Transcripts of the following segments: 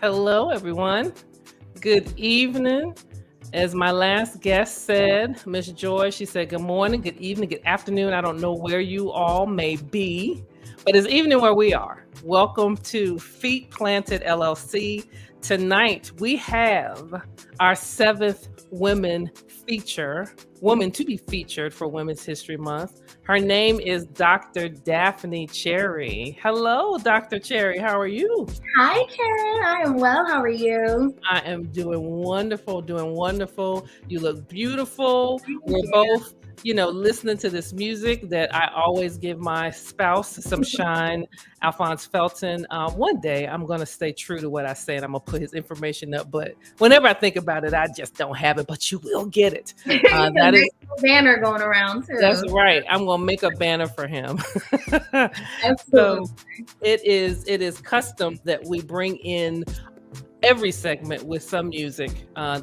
Hello, everyone. Good evening. As my last guest said, Miss Joy, she said, good morning, good evening, good afternoon. I don't know where you all may be, but it's evening where we are. Welcome to Feet Planted LLC. Tonight, we have our seventh woman to be featured for Women's History Month. Her name is Dr. Daphney Chery. Hello, Dr. Chery. How are you? Hi, Karen. I am well. How are you? I am doing wonderful, You look beautiful. We're both, listening to this music that I always give my spouse some shine, Alphonse Felton. One day I'm going to stay true to what I say and I'm going to put his information up. But whenever I think about it, I just don't have it, but you will get it. That is a banner going around too. That's right. I'm going to make a banner for him. So it is custom that we bring in every segment with some music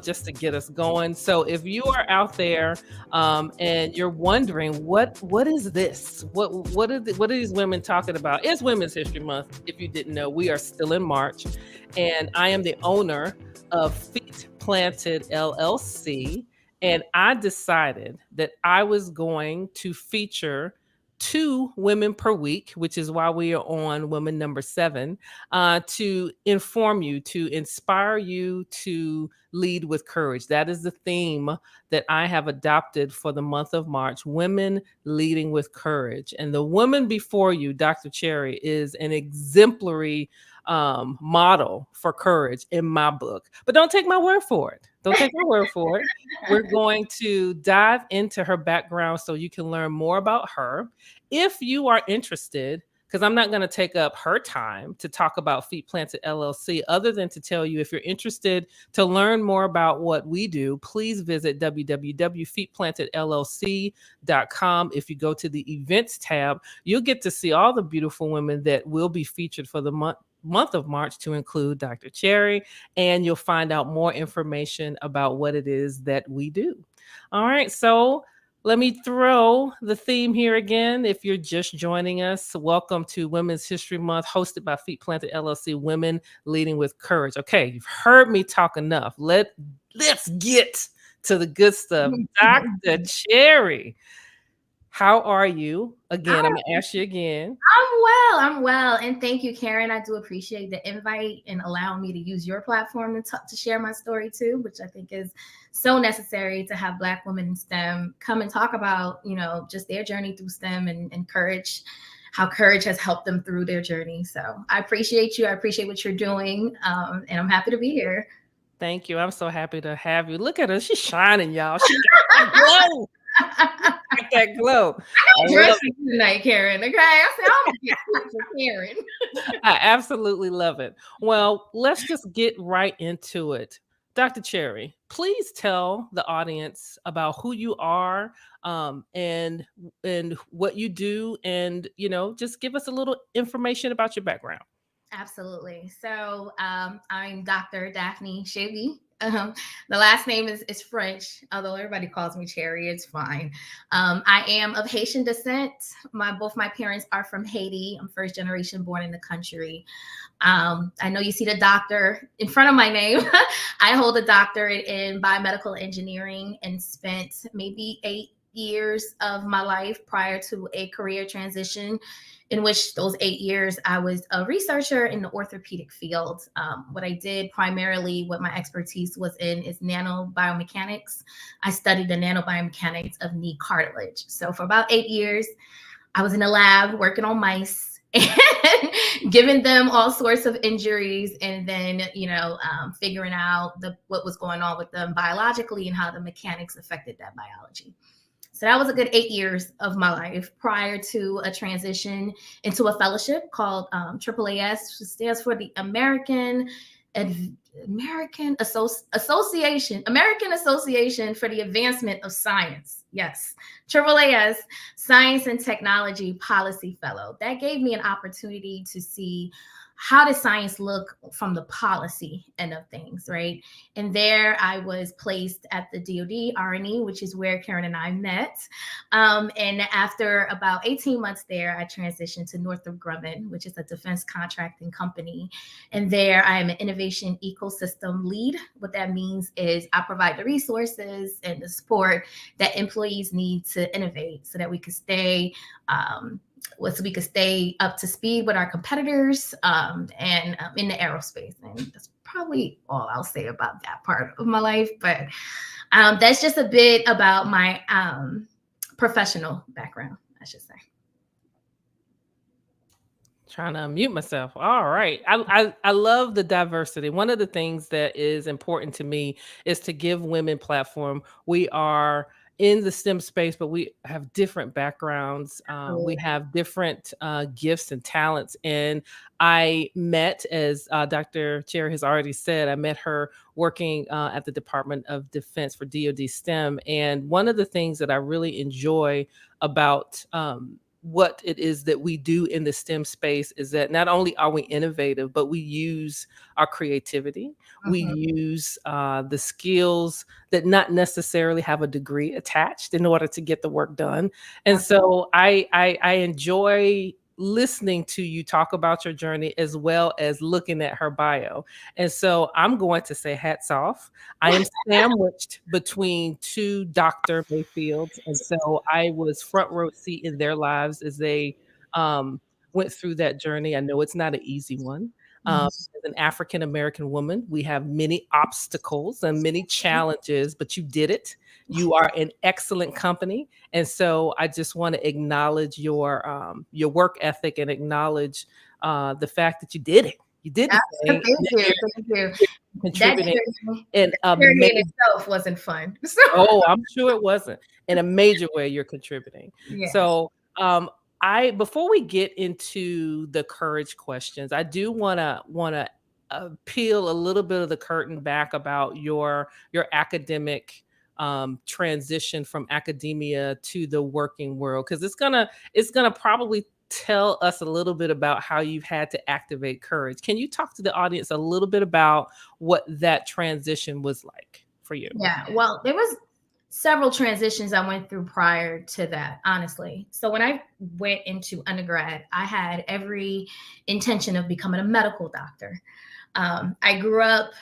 just to get us going. So if you are out there and you're wondering what is this? What are these women talking about? It's Women's History Month. If you didn't know, we are still in March, and I am the owner of Feet Planted LLC, and I decided that I was going to feature 2 women per week, which is why we are on woman number 7, to inform you, to inspire you to lead with courage. That is the theme that I have adopted for the month of March, women leading with courage. And the woman before you, Dr. Chery, is an exemplary model for courage in my book. But don't take my word for it. Don't take my word for it. We're going to dive into her background so you can learn more about her. If you are interested, because I'm not going to take up her time to talk about Feet Planted LLC, other than to tell you, if you're interested to learn more about what we do, please visit www.feetplantedllc.com. If you go to the events tab, you'll get to see all the beautiful women that will be featured for the month of March, to include Dr. Chery, and you'll find out more information about what it is that we do. All right, so let me throw the theme here again. If you're just joining us, welcome to Women's History Month, hosted by Feet Planted LLC, Women Leading with Courage. Okay, you've heard me talk enough. Let's get to the good stuff. Dr. Chery, how are you? Again, I'm going to ask you again. I'm well. And thank you, Karen. I do appreciate the invite and allowing me to use your platform to share my story too, which I think is so necessary to have Black women in STEM come and talk about, just their journey through STEM and courage, how courage has helped them through their journey. So I appreciate you. I appreciate what you're doing. And I'm happy to be here. Thank you. I'm so happy to have you. Look at her. She's shining, y'all. She got that glow. Got that glow. I dressed tonight, Karen. Okay, I said I'm gonna get Karen. I absolutely love it. Well, let's just get right into it. Dr. Chery, please tell the audience about who you are and what you do, and just give us a little information about your background. Absolutely. So I'm Dr. Daphney Chery. The last name is French, although everybody calls me Chery. It's fine. I am of Haitian descent. Both my parents are from Haiti. I'm first generation born in the country. I know you see the doctor in front of my name. I hold a doctorate in biomedical engineering and spent maybe 8 years of my life prior to a career transition, in which those 8 years I was a researcher in the orthopedic field. What I did primarily, what my expertise was in, is nanobiomechanics. I studied the nanobiomechanics of knee cartilage. So for about 8 years, I was in the lab working on mice and giving them all sorts of injuries, and then, figuring out what was going on with them biologically and how the mechanics affected that biology. So that was a good 8 years of my life prior to a transition into a fellowship called AAAS, which stands for the American Association for the Advancement of Science. Yes, AAAS Science and Technology Policy Fellow. That gave me an opportunity to see how does science look from the policy end of things, right? And there I was placed at the DoD R&E, which is where Karen and I met. And after about 18 months there, I transitioned to Northrop Grumman, which is a defense contracting company. And there I am an innovation ecosystem lead. What that means is I provide the resources and the support that employees need to innovate so that we can stay up to speed with our competitors and in the aerospace. And that's probably all I'll say about that part of my life. But that's just a bit about my professional background, I should say. Trying to unmute myself. All right. I love the diversity. One of the things that is important to me is to give women platform. We are in the STEM space, but we have different backgrounds. We have different gifts and talents. And I met, as Dr. Chery has already said, I met her working at the Department of Defense for DoD STEM. And one of the things that I really enjoy about what it is that we do in the STEM space is that not only are we innovative, but we use our creativity. We use the skills that not necessarily have a degree attached in order to get the work done. And so I enjoy listening to you talk about your journey as well as looking at her bio. And so I'm going to say hats off. I am sandwiched between two Dr. Mayfields. And so I was front row seat in their lives as they went through that journey. I know it's not an easy one. As an African American woman, we have many obstacles and many challenges, but you did it. You are an excellent company, and so I just want to acknowledge your work ethic and acknowledge the fact that you did it. You did the thing. Thank you. Contributing in a journey in itself wasn't fun. Oh, I'm sure it wasn't. In a major way, you're contributing. Yes. So before we get into the courage questions, I do wanna peel a little bit of the curtain back about your academic transition from academia to the working world, because it's gonna probably tell us a little bit about how you've had to activate courage. Can you talk to the audience a little bit about what that transition was like for you? Yeah, well, there was several transitions I went through prior to that, honestly. So when I went into undergrad, I had every intention of becoming a medical doctor. I grew up,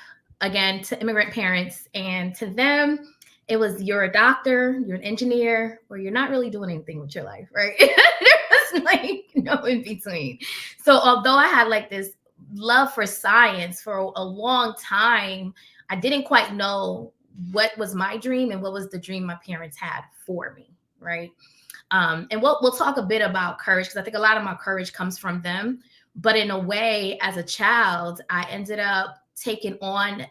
again, to immigrant parents, and to them, it was you're a doctor, you're an engineer, or you're not really doing anything with your life, right? There was like no in between. So although I had like this love for science for a long time, I didn't quite know what was my dream and what was the dream my parents had for me, right? And we'll talk a bit about courage, because I think a lot of my courage comes from them. But in a way, as a child, I ended up taking on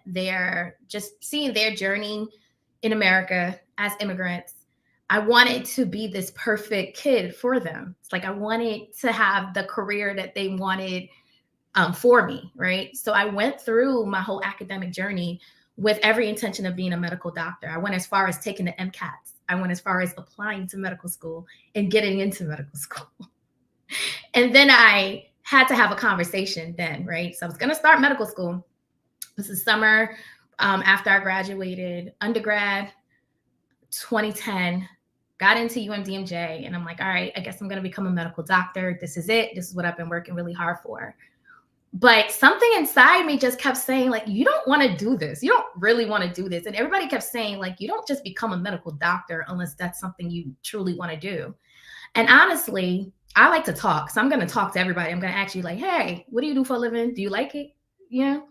just seeing their journey in America as immigrants. I wanted to be this perfect kid for them. It's like I wanted to have the career that they wanted for me, right? So I went through my whole academic journey with every intention of being a medical doctor. I went as far as taking the MCATs. I went as far as applying to medical school and getting into medical school. And then I had to have a conversation then, right? So I was going to start medical school. This is summer after I graduated undergrad, 2010, got into UMDMJ, and I'm like, all right, I guess I'm going to become a medical doctor. This is it. This is what I've been working really hard for. But something inside me just kept saying, like, you don't want to do this. You don't really want to do this. And everybody kept saying, like, you don't just become a medical doctor unless that's something you truly want to do. And honestly, I like to talk. So I'm going to talk to everybody. I'm going to ask you, like, hey, what do you do for a living? Do you like it? You know?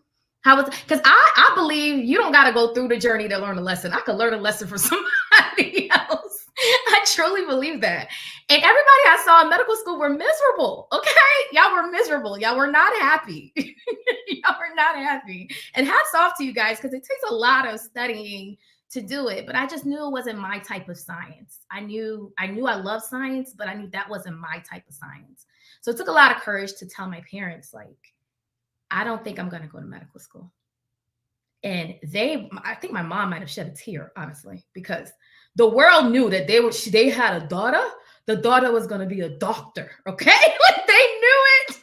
Because I believe you don't got to go through the journey to learn a lesson. I could learn a lesson from somebody else. I truly believe that. And everybody I saw in medical school were miserable. Okay. Y'all were miserable. Y'all were not happy. Y'all were not happy. And hats off to you guys, because it takes a lot of studying to do it. But I just knew it wasn't my type of science. I knew I love science, but I knew that wasn't my type of science. So it took a lot of courage to tell my parents, like, I don't think I'm going to go to medical school. And I think my mom might have shed a tear, honestly, because the world knew that they had a daughter the daughter was going to be a doctor. Okay. Like they knew it,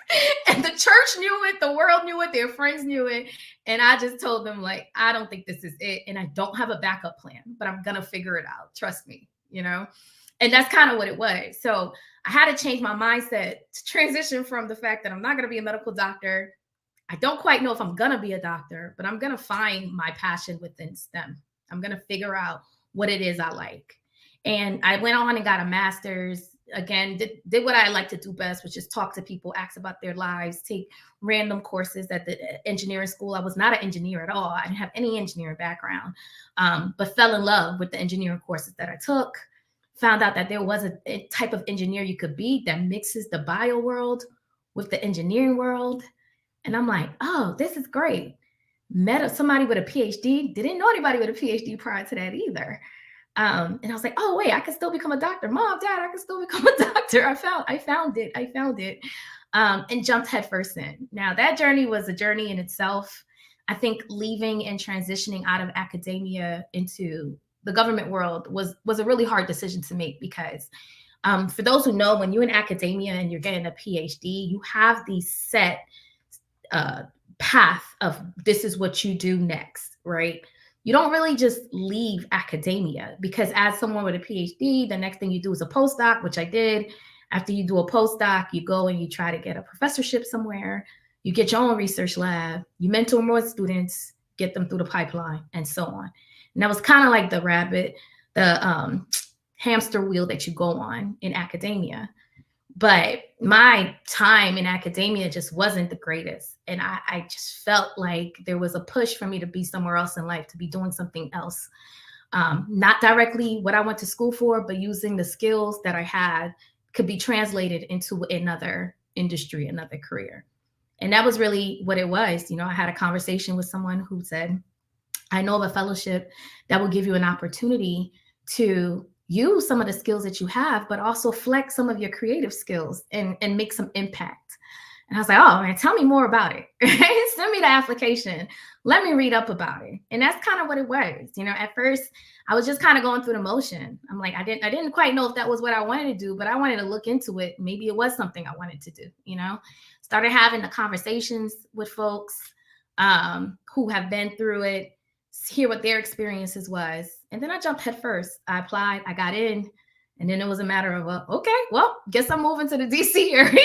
and the church knew it, the world knew it, their friends knew it. And I just told them, like, I don't think this is it. And I don't have a backup plan, but I'm going to figure it out. Trust me, you know? And that's kind of what it was. So I had to change my mindset to transition from the fact that I'm not going to be a medical doctor. I don't quite know if I'm going to be a doctor, but I'm going to find my passion within STEM. I'm going to figure out what it is I like. And I went on and got a master's. Again, did what I like to do best, which is talk to people, ask about their lives, take random courses at the engineering school. I was not an engineer at all. I didn't have any engineering background, but fell in love with the engineering courses that I took. Found out that there was a type of engineer you could be that mixes the bio world with the engineering world. And I'm like, oh, this is great. Met somebody with a PhD. Didn't know anybody with a PhD prior to that either. And I was like, oh, wait, I can still become a doctor. Mom, Dad, I can still become a doctor. I found it. And jumped headfirst in. Now, that journey was a journey in itself. I think leaving and transitioning out of academia into the government world was a really hard decision to make, because for those who know, when you're in academia and you're getting a PhD, you have these set path of this is what you do next, right? You don't really just leave academia, because as someone with a PhD, the next thing you do is a postdoc, which I did. After you do a postdoc, you go and you try to get a professorship somewhere. You get your own research lab. You mentor more students, get them through the pipeline, and so on. And that was kind of like the hamster wheel that you go on in academia. But my time in academia just wasn't the greatest. And I just felt like there was a push for me to be somewhere else in life, to be doing something else. Not directly what I went to school for, but using the skills that I had could be translated into another industry, another career. And that was really what it was. You know, I had a conversation with someone who said, I know of a fellowship that will give you an opportunity to use some of the skills that you have, but also flex some of your creative skills and make some impact. And I was like, oh man, tell me more about it. Send me the application. Let me read up about it. And that's kind of what it was. You know, at first I was just kind of going through the motion. I'm like, I didn't quite know if that was what I wanted to do, but I wanted to look into it. Maybe it was something I wanted to do, you know. Started having the conversations with folks who have been through it, hear what their experiences was. And then I jumped head first. I applied, I got in, and then it was a matter of, okay, well, guess I'm moving to the DC area.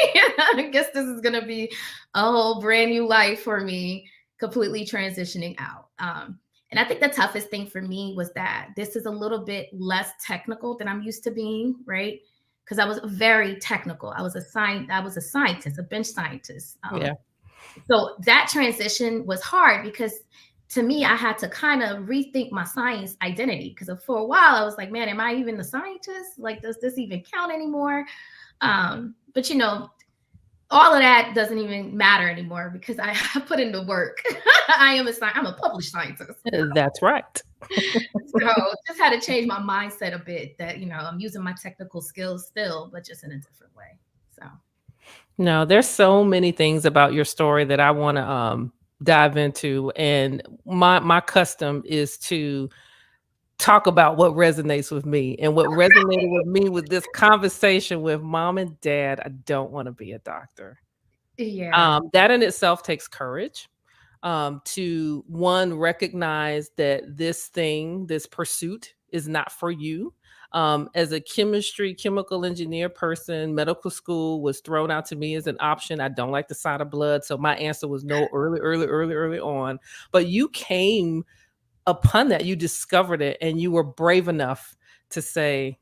I guess this is going to be a whole brand new life for me, completely transitioning out. And I think the toughest thing for me was that this is a little bit less technical than I'm used to being, right? Because I was very technical. I was a scientist, a bench scientist. So that transition was hard, because to me, I had to kind of rethink my science identity, because for a while I was like, man, am I even a scientist? Like, does this even count anymore? But you know, all of that doesn't even matter anymore, because I put in the work. I'm a published scientist. That's right. So just had to change my mindset a bit, that, you know, I'm using my technical skills still, but just in a different way. So. No, there's so many things about your story that I want to dive into, and my custom is to talk about what resonates with me. And what resonated with me with this conversation with Mom and Dad, I don't want to be a doctor. Yeah. That in itself takes courage, to one, recognize that this pursuit is not for you. As a chemical engineer person, medical school was thrown out to me as an option. I don't like the sight of blood. So my answer was no early on. But you came upon that, you discovered it, and you were brave enough to say,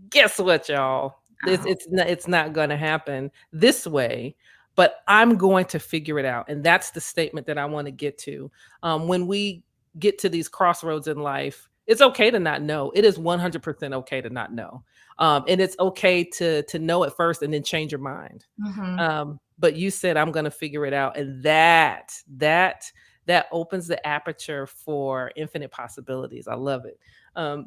guess what, y'all? It's not going to happen this way, but I'm going to figure it out. And that's the statement that I want to get to. When we get to these crossroads in life, it's okay to not know. It is 100% okay to not know. And it's okay to know at first and then change your mind. Mm-hmm. But you said, I'm going to figure it out. And that opens the aperture for infinite possibilities. I love it.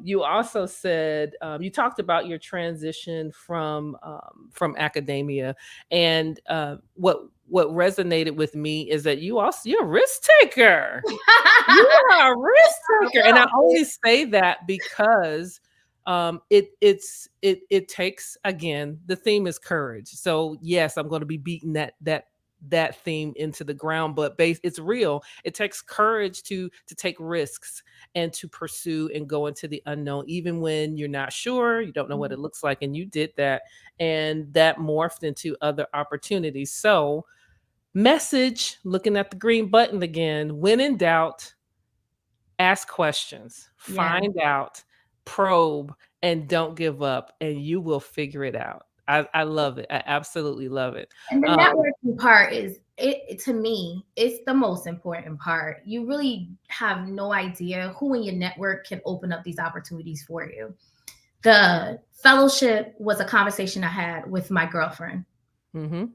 You also said, you talked about your transition from academia, and what resonated with me is that you're a risk taker. You are a risk taker. And I only say that because it takes, again, the theme is courage. So yes, I'm going to be beating that theme into the ground, but it's real. It takes courage to take risks and to pursue and go into the unknown, even when you're not sure, you don't know what it looks like, and you did that, and that morphed into other opportunities. So, message, looking at the green button again, when in doubt, ask questions, Yeah. find out, probe, and don't give up, and you will figure it out. I love it. I absolutely love it. And the Um, networking part is it to me, it's the most important part. You really have no idea who in your network can open up these opportunities for you. The fellowship was a conversation I had with my girlfriend. mhm.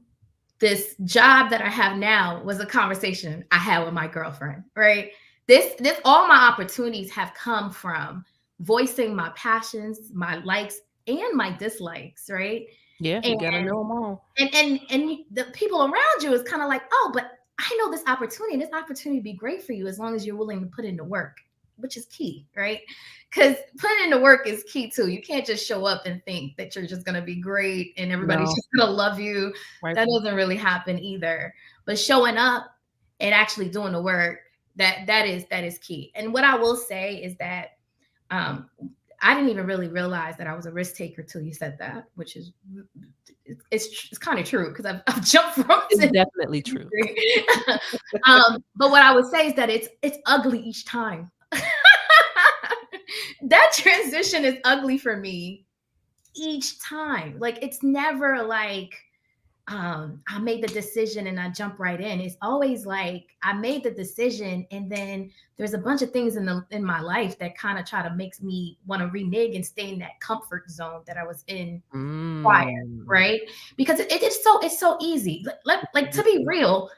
This job that I have now was a conversation I had with my girlfriend, right? This all my opportunities have come from voicing my passions, my likes and my dislikes, right? Yeah, you And gotta know them all. the people around you is kind of like, oh, but I know this opportunity. This opportunity would be great for you as long as you're willing to put in the work, which is key, right? Because putting in the work is key too. You can't just show up and think that you're just gonna be great and everybody's No, just gonna love you. right. That doesn't really happen either. But showing up and actually doing the work, that is key. And what I will say is that um, I didn't even really realize that I was a risk taker till you said that, which is it's kind of true because I've jumped from It's definitely true. but what I would say is that it's ugly each time. That transition is ugly for me each time. Like it's never like I made the decision and I jump right in. It's always like I made the decision and then there's a bunch of things in my life that kind of try to makes me want to renege and stay in that comfort zone that I was in prior, Mm. right? Because it's so easy. Like to be real,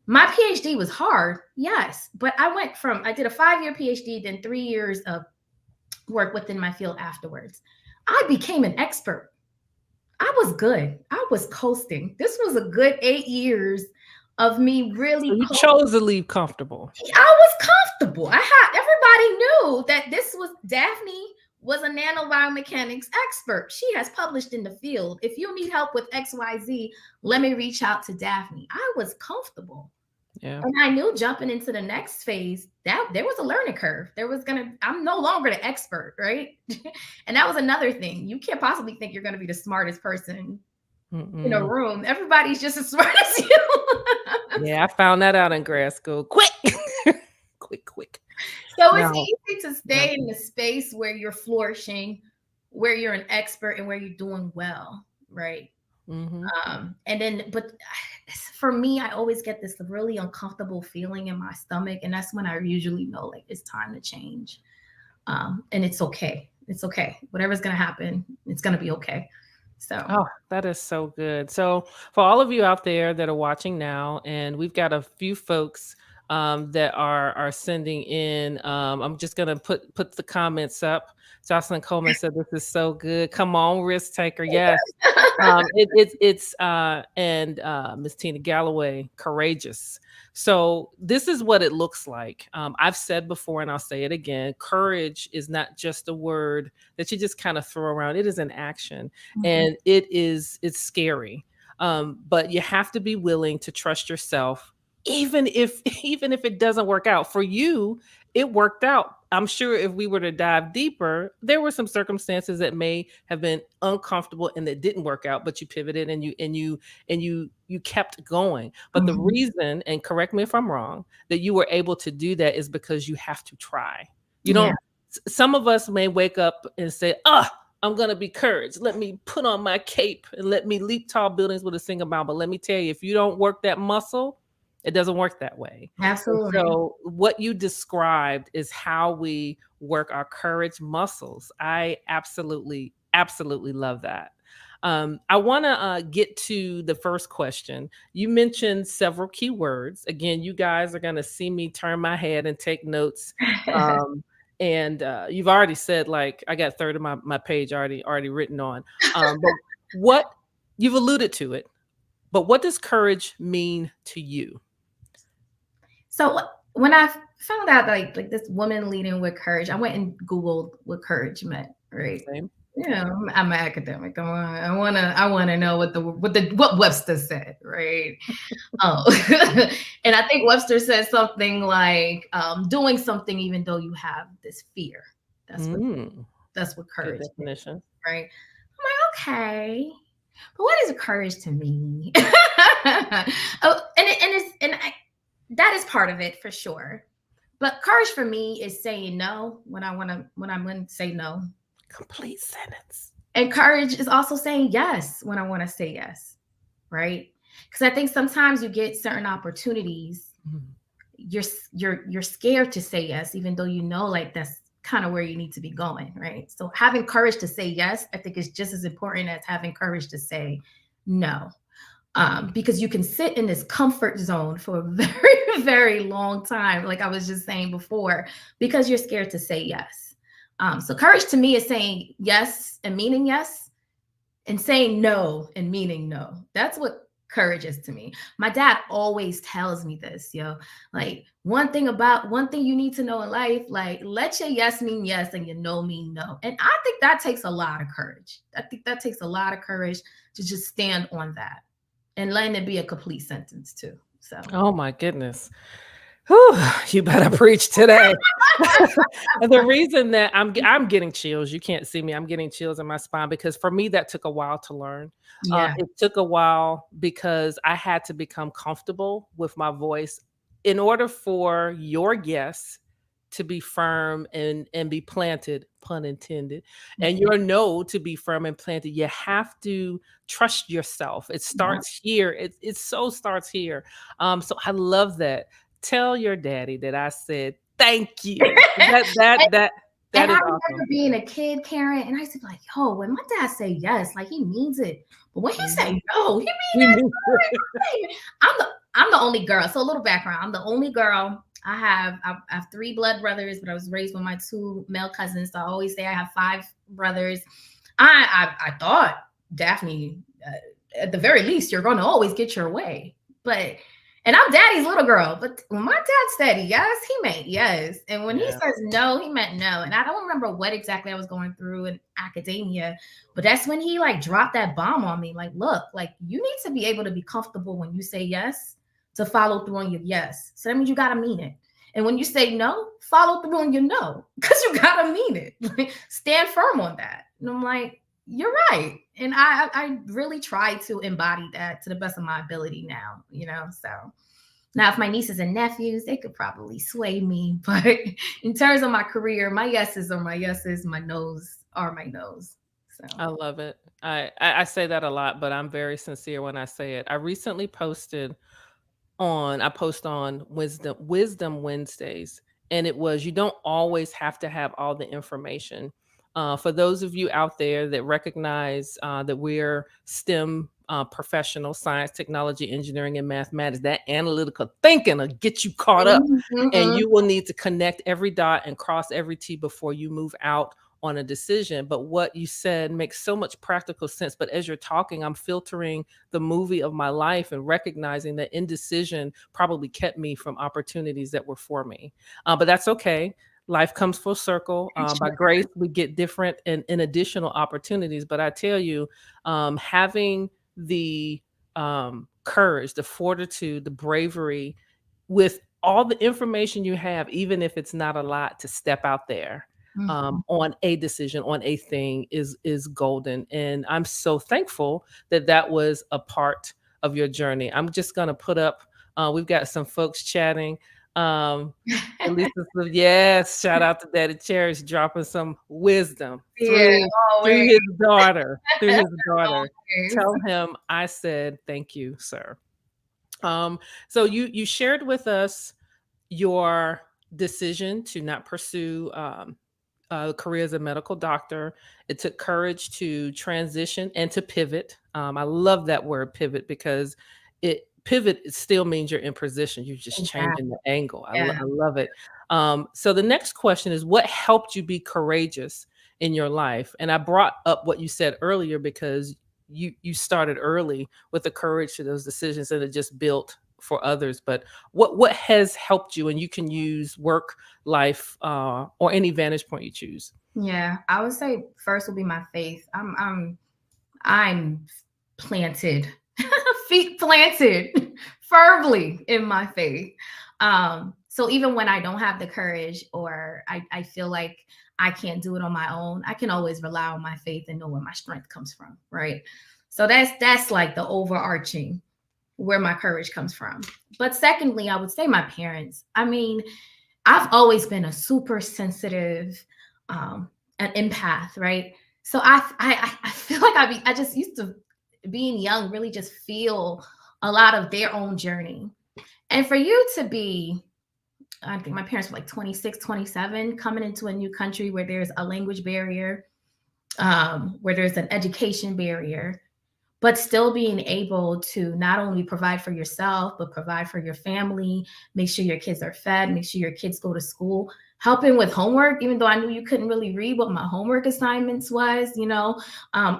my PhD was hard, yes, but I did a 5-year PhD, then 3 years of work within my field afterwards. I became an expert. I was good. I was coasting. This was a good 8 years of me So really you chose to leave comfortable. I was comfortable. I had everybody knew that this was Daphney was a nanobiomechanics expert. She has published in the field. If you need help with XYZ, let me reach out to Daphney. I was comfortable. Yeah. And I knew jumping into the next phase that there was a learning curve. I'm no longer the expert, right? And that was another thing. You can't possibly think you're going to be the smartest person in a Mm-mm. room. Everybody's just as smart as you. Yeah, I found that out in grad school. Quick, quick, quick. So it's No, easy to yeah. stay in the space where you're flourishing, where you're an expert, and where you're doing well, right? Mhm. But for me, I always get this really uncomfortable feeling in my stomach, and that's when I usually know like it's time to change. And it's okay. It's okay. Whatever's gonna happen, it's gonna be okay. So Oh, that is so good. So, for all of you out there that are watching now, and we've got a few folks that are sending in. I'm just gonna put the comments up. Jocelyn Coleman said, "This is so good. Come on, risk taker. Yes, it's and Miss Tina Galloway, courageous. So this is what it looks like. I've said before, and I'll say it again: courage is not just a word that you just kind of throw around. It is an action, and it's scary. But you have to be willing to trust yourself, even if even if it doesn't work out for you. It worked out. I'm sure if we were to dive deeper, there were some circumstances that may have been uncomfortable and that didn't work out, but you pivoted and you kept going. But the Mhm. reason, and correct me if I'm wrong, that you were able to do that is because you have to try. You Yeah, don't some of us may wake up and say, "Ah, I'm gonna be courage. Let me put on my cape and let me leap tall buildings with a single bound." But let me tell you, if you don't work that muscle, it doesn't work that way. And absolutely. so what you described is how we work our courage muscles. I absolutely, absolutely love that. I want to get to the first question. You mentioned several key words. Again, you guys are going to see me turn my head and take notes. Um, and you've already said, like, I got a third of my page already written on. But what you've alluded to it, but what does courage mean to you? So when I found out like this woman leading with courage, I went and Googled what courage meant. right? Same. Yeah, I'm an academic. I wanna know what Webster said, right? Oh, and I think Webster said something like doing something even though you have this fear. That's what Mm, that's what good courage is, definition. right? I'm like, okay, but what is courage to me? Oh, that is part of it for sure. But courage for me is saying no when I'm going to say no. Complete sentence. And courage is also saying yes when I want to say yes, right? Because I think sometimes you get certain opportunities, Mm. you're scared to say yes, even though you know like that's kind of where you need to be going, right? So having courage to say yes, I think is just as important as having courage to say no. Because you can sit in this comfort zone for a very, very long time, like I was just saying before, because you're scared to say yes. So courage to me is saying yes and meaning yes, and saying no and meaning no. That's what courage is to me. My dad always tells me this, like one thing you need to know in life, like let your yes mean yes and your no mean no. And I think that takes a lot of courage. I think that takes a lot of courage to just stand on that and letting it be a complete sentence too. So Oh my goodness. Whew, you better preach today. And the reason that I'm getting chills, you can't see me, I'm getting chills in my spine because for me that took a while to learn. yeah. It took a while because I had to become comfortable with my voice in order for your yes to be firm and be planted, pun intended, and Mhm. your no to be firm and planted. You have to trust yourself. It Yeah. starts here. It so starts here. So I love that. Tell your daddy that I said thank you. That And I is remember awesome. being a kid, Karen, and I used to be like, yo, when my dad say yes, like he means it. But when he Mhm. say no, he mean He it. means Right. I'm the only girl. So a little background. I'm the only girl. I have three blood brothers, but I was raised with my two male cousins. So I always say I have five brothers. I thought Daphne, at the very least, you're going to always get your way. But and I'm daddy's little girl, but when my dad said yes, he meant yes. And when he Yeah. says no, he meant no. And I don't remember what exactly I was going through in academia, but that's when he like dropped that bomb on me. Like, look, like you need to be able to be comfortable when you say yes to follow through on your yes. So that means you gotta mean it. And when you say no, follow through on your no, because you gotta mean it. Stand firm on that. And I'm like, you're right. And I really try to embody that to the best of my ability now, So now if my nieces and nephews, they could probably sway me. But in terms of my career, my yeses are my yeses, my nos are my nos. So I love it. I say that a lot, but I'm very sincere when I say it. I recently posted I post on Wisdom Wednesdays, and it was you don't always have to have all the information. For those of you out there that recognize that we're STEM professionals, science, technology, engineering, and mathematics, that analytical thinking will get you caught up, and mhm. you will need to connect every dot and cross every T before you move out on a decision. But what you said makes so much practical sense. But as you're talking, I'm filtering the movie of my life and recognizing that indecision probably kept me from opportunities that were for me. But that's okay. Life comes full circle. By grace, we get different and additional opportunities. But I tell you, having the courage, the fortitude, the bravery with all the information you have, even if it's not a lot, to step out there Mhm. on a decision, on a thing is golden. And I'm so thankful that that was a part of your journey. I'm just gonna put up. We've got some folks chatting. At least yes. Shout out to Daddy Cherish dropping some wisdom Yeah, through always. his daughter. Through his daughter. Always. Tell him I said thank you, sir. So you shared with us your decision to not pursue a career as a medical doctor. It took courage to transition and to pivot. I love that word pivot because it still means you're in position. You're just changing Exactly. the angle. Yeah. I love it. So the next question is, what helped you be courageous in your life? And I brought up what you said earlier because you started early with the courage to those decisions, and it just built for others, but what has helped you? And you can use work, life, or any vantage point you choose. Yeah, I would say first will be my faith. I'm planted, feet planted firmly in my faith. So even when I don't have the courage, or I feel like I can't do it on my own, I can always rely on my faith and know where my strength comes from, right? So that's like the overarching where my courage comes from. But secondly, I would say my parents. I mean, I've always been a super sensitive, an empath, right? So I feel like I just used to, being young, really just feel a lot of their own journey. And for you to be, I think my parents were like 26, 27, coming into a new country where there's a language barrier, where there's an education barrier, but still being able to not only provide for yourself, but provide for your family, make sure your kids are fed, make sure your kids go to school, helping with homework, even though I knew you couldn't really read what my homework assignments was,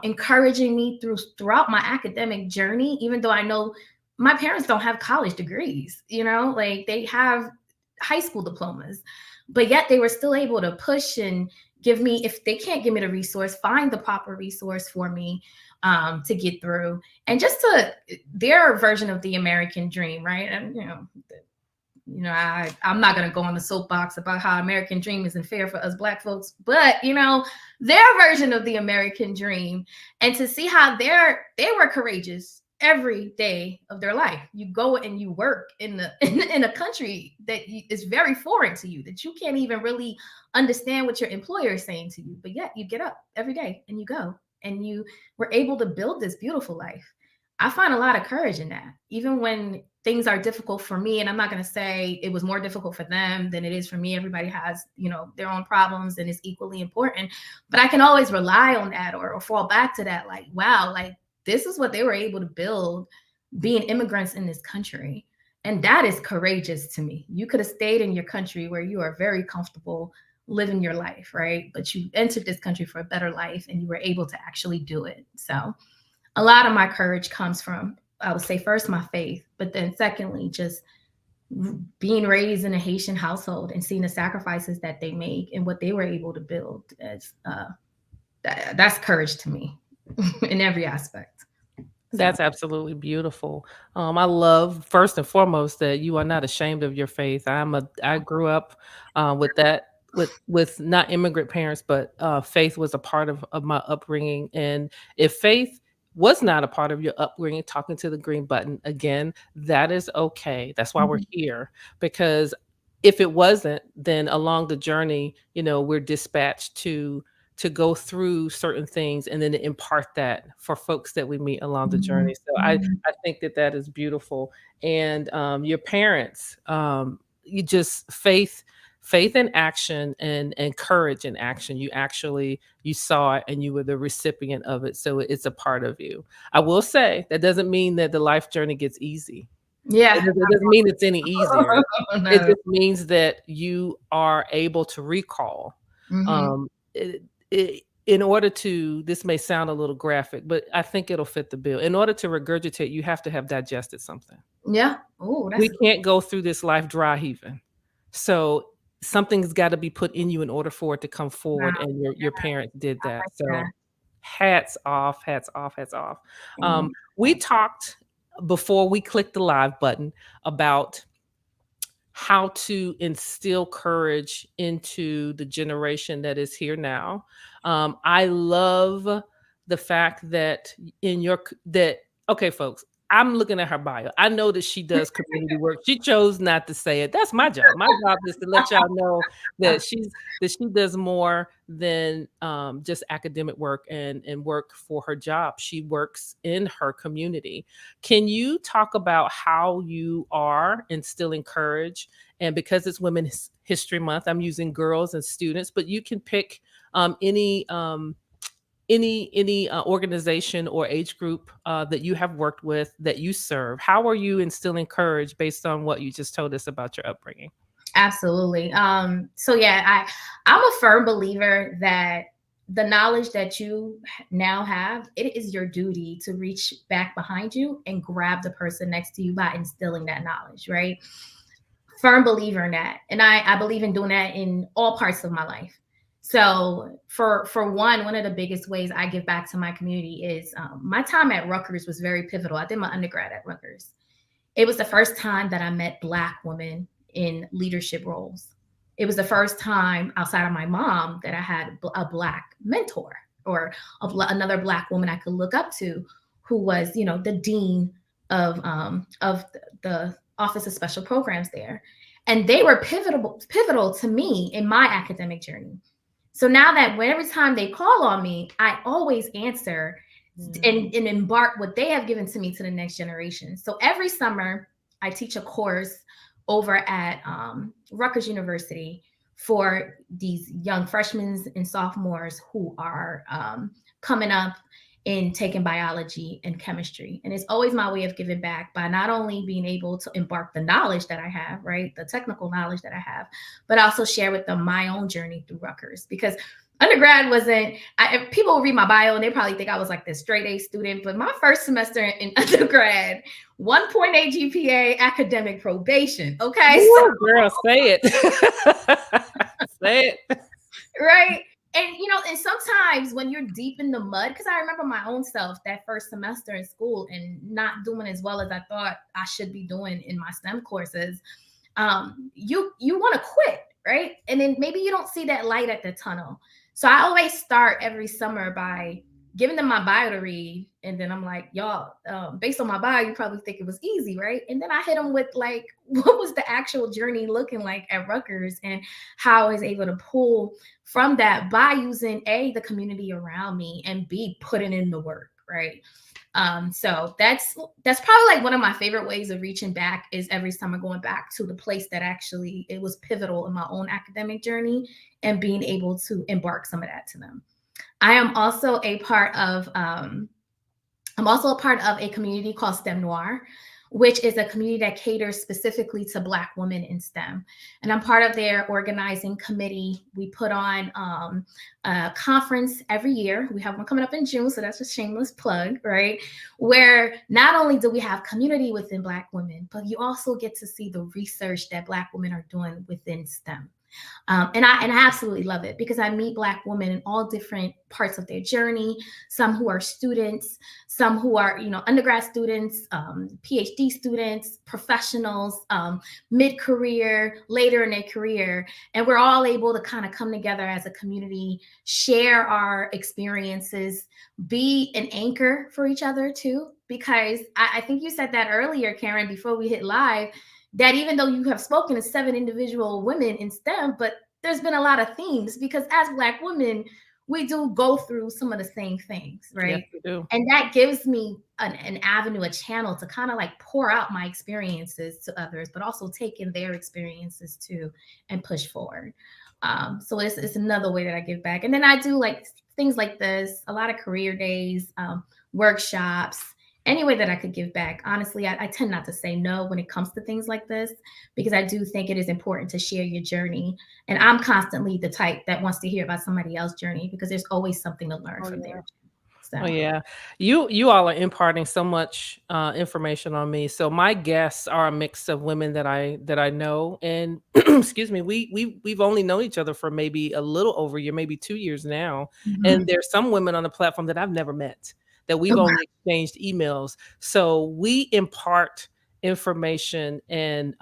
encouraging me throughout my academic journey, even though I know my parents don't have college degrees, like they have high school diplomas, but yet they were still able to push and give me, if they can't give me the resource, find the proper resource for me, to get through. And just to their version of the American dream, right? And I'm not going to go on the soapbox about how American dream isn't fair for us Black folks, but their version of the American dream, and to see how they were courageous every day of their life. You go and you work in a country that is very foreign to you, that you can't even really understand what your employer is saying to you, but yet you get up every day and you go and you were able to build this beautiful life. I find a lot of courage in that, even when things are difficult for me. And I'm not going to say it was more difficult for them than it is for me. Everybody has, their own problems, and it's equally important. But I can always rely on that or fall back to that. Like, wow, like this is what they were able to build, being immigrants in this country. And that is courageous to me. You could have stayed in your country where you are very comfortable living your life, right? But you entered this country for a better life, and you were able to actually do it. So a lot of my courage comes from, I would say, first, my faith, but then secondly, just being raised in a Haitian household and seeing the sacrifices that they make and what they were able to build. That's courage to me in every aspect. That's absolutely beautiful. I love, first and foremost, that you are not ashamed of your faith. I grew up with that, with not immigrant parents, but faith was a part of my upbringing. And if faith was not a part of your upbringing, talking to the green button again, that is okay. That's why we're here. Because if it wasn't, then along the journey, we're dispatched to go through certain things and then to impart that for folks that we meet along the journey. So I think that is beautiful. And your parents, you just faith in action and courage in action. You saw it and you were the recipient of it. So it's a part of you. I will say that doesn't mean that the life journey gets easy. Yeah. It doesn't mean it's any easier. No. It just means that you are able to recall. In order to, this may sound a little graphic, but I think it'll fit the bill. In order to regurgitate, you have to have digested something. Yeah. Oh, We can't go through this life dry heaving. So something's got to be put in you in order for it to come forward. Wow. And your parents did that. Like So that. hats off, hats off, hats off. We talked before we clicked the live button about how to instill courage into the generation that is here now. I love the fact that okay, folks, I'm looking at her bio. I know that she does community work. She chose not to say it. That's my job. My job is to let y'all know that she does more than just academic work and work for her job. She works in her community. Can you talk about how you are instilling courage? And because it's Women's History Month, I'm using girls and students, but you can pick any organization or age group that you have worked with, that you serve. How are you instilling courage based on what you just told us about your upbringing? Absolutely. So yeah, I'm a firm believer that the knowledge that you now have, it is your duty to reach back behind you and grab the person next to you by instilling that knowledge, right? Firm believer in that. And I believe in doing that in all parts of my life. So for one of the biggest ways I give back to my community is my time at Rutgers was very pivotal. I did my undergrad at Rutgers. It was the first time that I met Black women in leadership roles. It was the first time outside of my mom that I had a Black mentor or another Black woman I could look up to, who was, you know, the dean of the Office of Special Programs there, and they were pivotal to me in my academic journey. So now that every time they call on me, I always answer and embark what they have given to me to the next generation. So every summer, I teach a course over at Rutgers University for these young freshmen and sophomores who are coming up in taking biology and chemistry. And it's always my way of giving back by not only being able to embark the knowledge that I have, right, the technical knowledge that I have, but also share with them my own journey through Rutgers. Because undergrad wasn't, people will read my bio and they probably think I was like this straight A student, but my first semester in undergrad, 1.8 GPA, academic probation. Okay. Ooh, so, girl, say it. Say it. Right. And, you know, and sometimes when you're deep in the mud, because I remember my own self that first semester in school and not doing as well as I thought I should be doing in my STEM courses, you want to quit, right? And then maybe you don't see that light at the tunnel. So I always start every summer by giving them my bio to read. And then I'm like, y'all, based on my bio, you probably think it was easy, right? And then I hit them with like, what was the actual journey looking like at Rutgers and how I was able to pull from that by using A, the community around me, and B, putting in the work, right? So that's probably like one of my favorite ways of reaching back is every summer going back to the place that actually it was pivotal in my own academic journey and being able to embark some of that to them. I am also a part of a community called STEM Noir, which is a community that caters specifically to Black women in STEM. And I'm part of their organizing committee. We put on a conference every year. We have one coming up in June, so that's a shameless plug, right? Where not only do we have community within Black women, but you also get to see the research that Black women are doing within STEM. And I absolutely love it because I meet Black women in all different parts of their journey, some who are students, some who are, you know, undergrad students, PhD students, professionals, mid-career, later in their career. And we're all able to kind of come together as a community, share our experiences, be an anchor for each other too. Because I think you said that earlier, Karen, before we hit live, that even though you have spoken to 7 individual women in STEM, but there's been a lot of themes because as Black women, we do go through some of the same things, right? Yes, we do. And that gives me an avenue, a channel to kind of like pour out my experiences to others, but also take in their experiences too and push forward. So it's another way that I give back. And then I do like things like this, a lot of career days, workshops, any way that I could give back. Honestly, I tend not to say no when it comes to things like this, because I do think it is important to share your journey. And I'm constantly the type that wants to hear about somebody else's journey because there's always something to learn from there. So. Oh yeah, you all are imparting so much information on me. So my guests are a mix of women that I know, and excuse me, we've only known each other for maybe a little over a year, maybe 2 years now. Mm-hmm. And there's some women on the platform that I've never met, that we've only exchanged emails. So we impart information and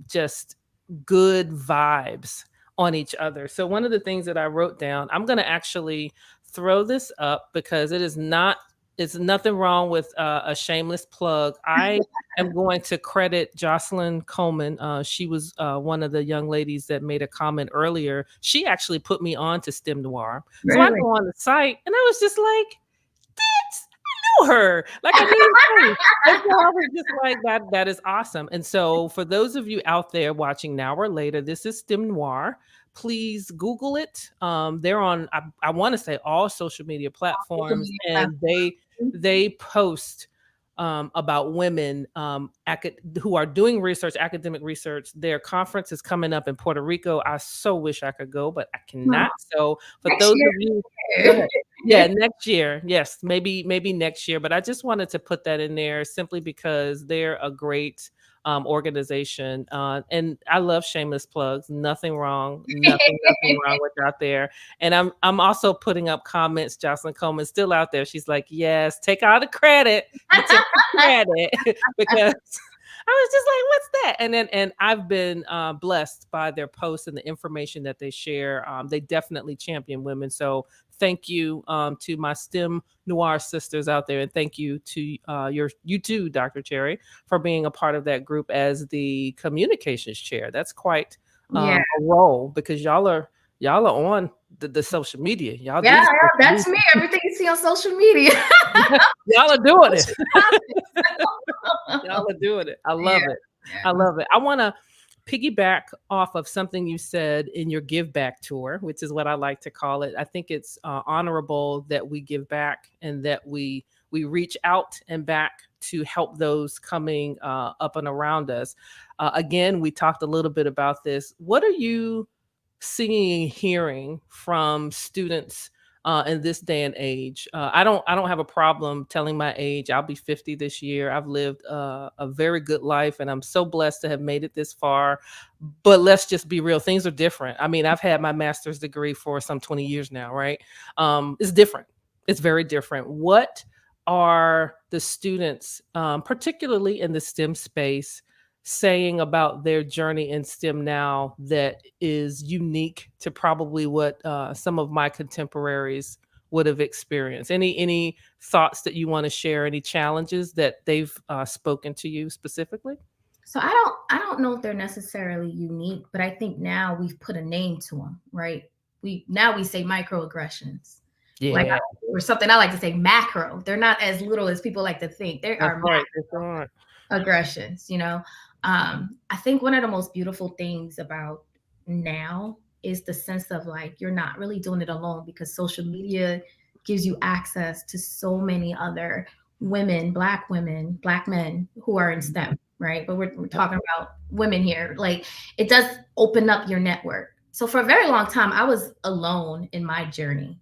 just good vibes on each other. So one of the things that I wrote down, I'm going to actually throw this up because it's nothing wrong with a shameless plug. I am going to credit Jocelyn Coleman. She was one of the young ladies that made a comment earlier. She actually put me on to STEM Noir. Really? So I go on the site and I was just like, I know her. Like, I mean, and so I was just like, that is awesome. And so for those of you out there watching now or later, this is STEM Noir. Please Google it. They're on, I want to say all social media platforms, and they post about women who are doing research, academic research. Their conference is coming up in Puerto Rico. I so wish I could go, but I Oh, cannot. So for next those of you, go year. ahead. Yeah, next year. Yes, maybe next year. But I just wanted to put that in there simply because they're a great organization. And I love shameless plugs. Nothing wrong. Nothing wrong with out there. And I'm also putting up comments. Jocelyn Coleman's still out there. She's like, yes, take all the credit. You took the credit because I was just like, what's that? And I've been blessed by their posts and the information that they share. They definitely champion women. So thank you to my STEM Noir sisters out there, and thank you to you too, Dr. Chery, for being a part of that group as the communications chair. That's quite Yeah. a role because y'all are on the social media. Y'all do Yeah, the social that's media. me. Everything you see on social media. Y'all are doing it. Y'all are doing it. I love it. Yeah. I love it. I want to piggyback off of something you said in your give back tour, which is what I like to call it. I think it's honorable that we give back and that we reach out and back to help those coming up and around us. Again, we talked a little bit about this. What are you seeing and hearing from students in this day and age? I don't have a problem telling my age. I'll be 50 this year. I've lived a very good life, and I'm so blessed to have made it this far. But let's just be real. Things are different. I mean, I've had my master's degree for some 20 years now, right? It's different. It's very different. What are the students, particularly in the STEM space, saying about their journey in STEM now that is unique to probably what some of my contemporaries would have experienced? Any thoughts that you want to share? Any challenges that they've spoken to you specifically? So I don't know if they're necessarily unique, but I think now we've put a name to them, right? We say microaggressions. Like Yeah, or something I like to say macro. They're not as little as people like to think. They that's are right. That's right. aggressions, you know. I think one of the most beautiful things about now is the sense of like you're not really doing it alone because social media gives you access to so many other women, black men who are in STEM, right? But we're talking about women here. Like it does open up your network. So for a very long time, I was alone in my journey.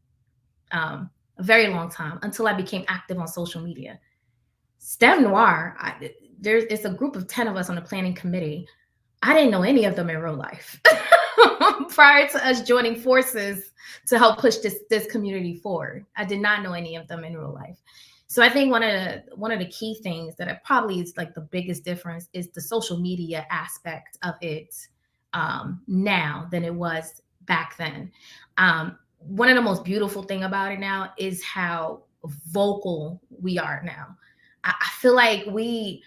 A very long time until I became active on social media. STEM Noir, it's a group of 10 of us on the planning committee. I didn't know any of them in real life prior to us joining forces to help push this community forward. I did not know any of them in real life. So I think one of the key things that probably is like the biggest difference is the social media aspect of it now than it was back then. One of the most beautiful thing about it now is how vocal we are now. I feel like we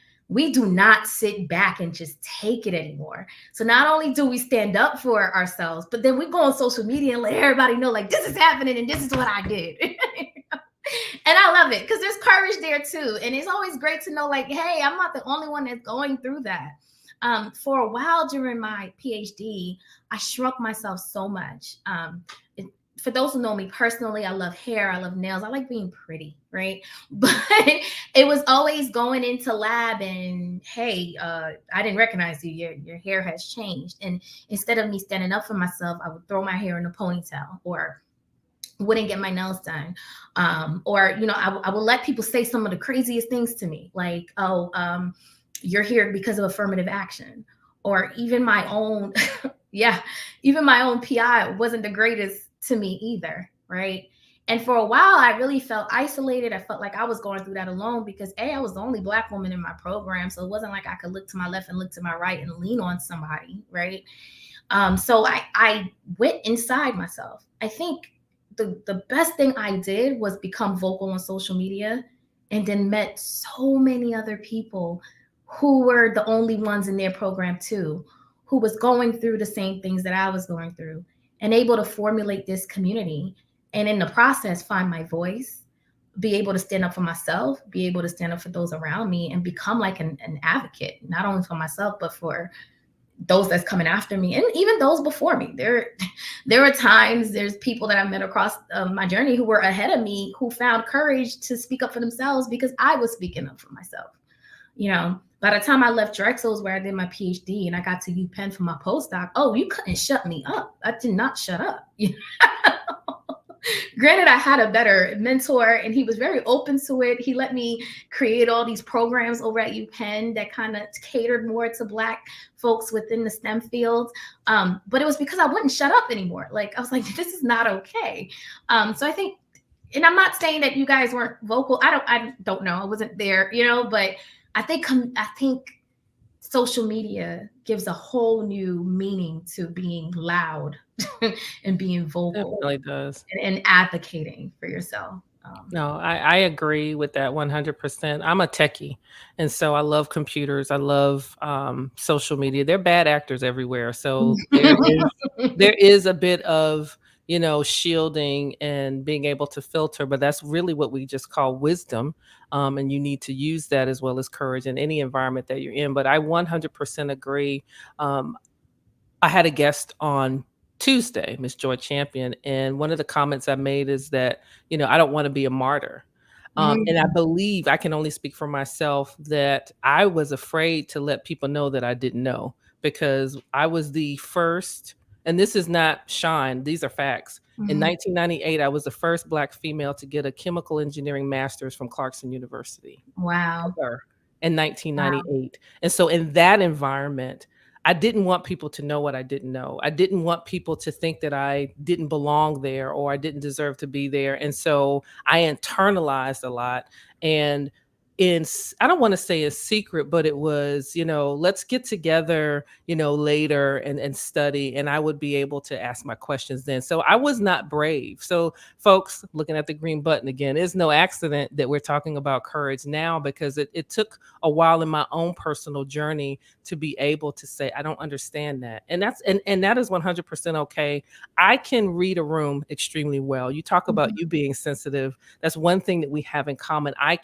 do not sit back and just take it anymore. So not only do we stand up for ourselves, but then we go on social media and let everybody know like this is happening and this is what I did. And I love it because there's courage there too. And it's always great to know like, hey, I'm not the only one that's going through that. For a while during my PhD, I shrunk myself so much. For those who know me personally, I love hair, I love nails, I like being pretty, right? But it was always going into lab and hey, I didn't recognize you. Your hair has changed. And instead of me standing up for myself, I would throw my hair in a ponytail or wouldn't get my nails done. Or, you know, I would let people say some of the craziest things to me, like, oh, you're here because of affirmative action. Or even my own, even my own PI wasn't the greatest to me either, right? And for a while, I really felt isolated. I felt like I was going through that alone because I was the only Black woman in my program. So it wasn't like I could look to my left and look to my right and lean on somebody, right? So I went inside myself. I think the best thing I did was become vocal on social media and then met so many other people who were the only ones in their program too, who was going through the same things that I was going through and able to formulate this community. And in the process, find my voice, be able to stand up for myself, be able to stand up for those around me and become like an advocate, not only for myself, but for those that's coming after me, and even those before me. There are times, there's people that I've met across my journey who were ahead of me, who found courage to speak up for themselves because I was speaking up for myself. You know, by the time I left Drexel's, where I did my PhD, and I got to UPenn for my postdoc, oh, you couldn't shut me up. I did not shut up. Granted, I had a better mentor, and he was very open to it. He let me create all these programs over at UPenn that kind of catered more to Black folks within the STEM fields. But it was because I wouldn't shut up anymore. Like, I was like, this is not okay. So I think, and I'm not saying that you guys weren't vocal. I don't know. I wasn't there, but I think social media gives a whole new meaning to being loud and being vocal. It really does. And advocating for yourself. No, I agree with that 100%. I'm a techie, and so I love computers. I love social media. They're bad actors everywhere. So there is a bit of, shielding and being able to filter, but that's really what we just call wisdom. And you need to use that as well as courage in any environment that you're in. But I 100% agree. I had a guest on Tuesday, Miss Joy Champion, and one of the comments I made is that, I don't want to be a martyr. And I believe, I can only speak for myself, that I was afraid to let people know that I didn't know, because I was the first, and this is not shine, these are facts. In 1998, I was the first Black female to get a chemical engineering master's from Clarkson University. Wow. In 1998. Wow. And so in that environment, I didn't want people to know what I didn't know. I didn't want people to think that I didn't belong there or I didn't deserve to be there. And so I internalized a lot. And I don't want to say a secret, but it was, let's get together, later and study. And I would be able to ask my questions then. So I was not brave. So folks, looking at the green button again, it's no accident that we're talking about courage now, because it took a while in my own personal journey to be able to say, I don't understand that. And that is 100% okay. I can read a room extremely well. You talk about you being sensitive. That's one thing that we have in common. I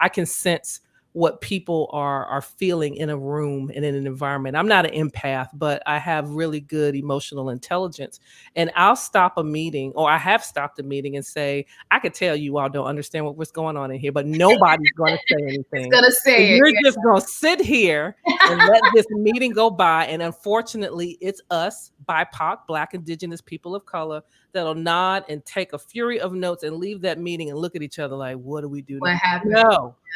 can sense what people are feeling in a room and in an environment. I'm not an empath, but I have really good emotional intelligence. And I'll stop a meeting, or I have stopped a meeting, and say, I could tell you all don't understand what's going on in here, but nobody's going to say anything. You're just going to sit here and let this meeting go by. And unfortunately, it's us, BIPOC, Black, Indigenous people of color, that'll nod and take a fury of notes and leave that meeting and look at each other like, what do we do? What happened?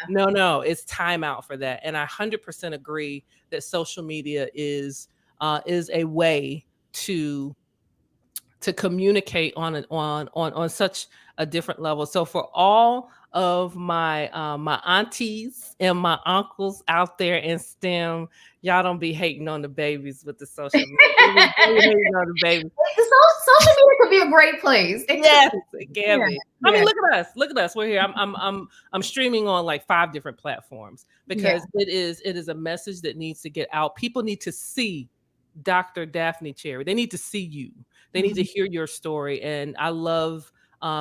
No, it's time out for that. And I 100% agree that social media is a way to communicate on such a different level. So for all of my my aunties and my uncles out there in STEM, y'all don't be hating on the babies with the social media. Hating on the babies. Social media could be a great place. Yes, it can be. I mean, look at us. We're here. I'm streaming on like 5 different platforms, because it is a message that needs to get out. People need to see Dr. Daphney Chery. They need to see you. They need to hear your story. And I love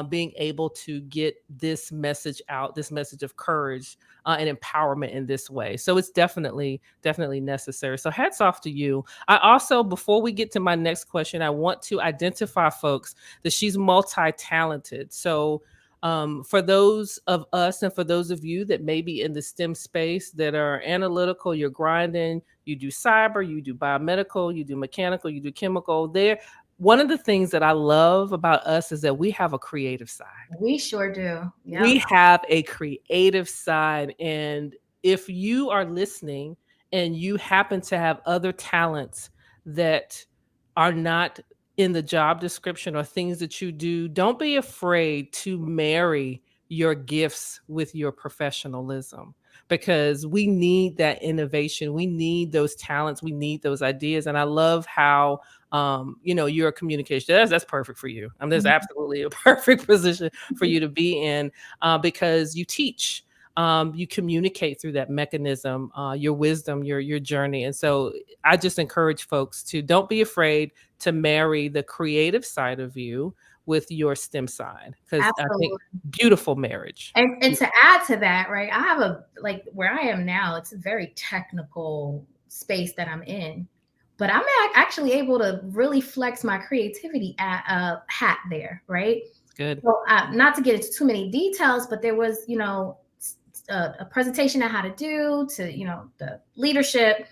being able to get this message out, this message of courage and empowerment in this way. So it's definitely necessary. So hats off to you. I also, before we get to my next question, I want to identify folks that she's multi-talented. So for those of us and for those of you that may be in the STEM space that are analytical, you're grinding, you do cyber, you do biomedical, you do mechanical, you do chemical. One of the things that I love about us is that we have a creative side. We sure do. Yep. We have a creative side. And if you are listening and you happen to have other talents that are not in the job description or things that you do, don't be afraid to marry your gifts with your professionalism, because we need that innovation. We need those talents. We need those ideas. And I love how, you're a communication. That's perfect for you. There's absolutely a perfect position for you to be in because you teach. You communicate through that mechanism, your wisdom, your journey. And so I just encourage folks to don't be afraid to marry the creative side of you with your STEM side, because I think beautiful marriage. And to add to that, right, I have where I am now, it's a very technical space that I'm in. but I'm actually able to really flex my creativity at a hat there, right? Good. So not to get into too many details, but there was, a presentation I had to do to, the leadership.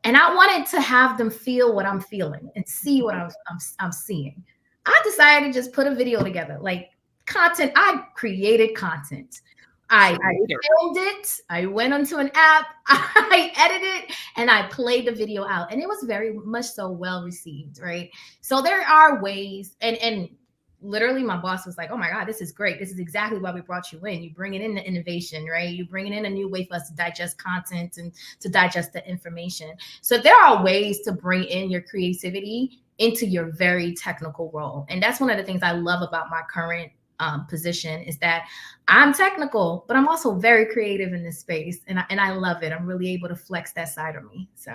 And I wanted to have them feel what I'm feeling and see what I'm seeing. I decided to just put a video together, like content. I created content. I filmed it. I went onto an app. I edited it, and I played the video out. And it was very much so well received, right? So there are ways, and literally my boss was like, oh my God, this is great. This is exactly why we brought you in. You bringing in the innovation, right? You're bringing in a new way for us to digest content and to digest the information. So there are ways to bring in your creativity into your very technical role. And that's one of the things I love about my current position is that I'm technical, but I'm also very creative in this space. And I love it. I'm really able to flex that side of me. So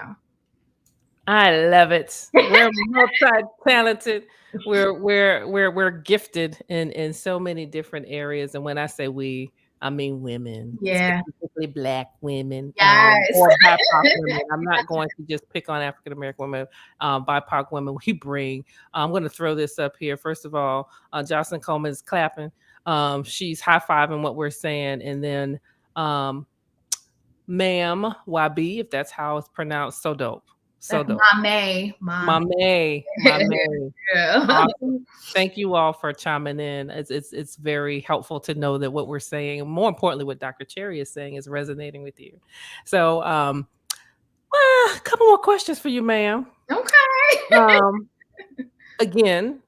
I love it. We're multi-talented. We're gifted in so many different areas. And when I say we, I mean women, yeah. specifically Black women, Yes. or BIPOC women. I'm not going to just pick on African American women, BIPOC women. We bring. I'm going to throw this up here. First of all, Jocelyn Coleman is clapping. She's high fiving what we're saying, and then ma'am YB, if that's how it's pronounced, so dope. So dope. My My May. yeah. Awesome. Thank you all for chiming in. It's very helpful to know that what we're saying, and more importantly, what Dr. Chery is saying, is resonating with you. So, a couple more questions for you, ma'am. Okay. Again,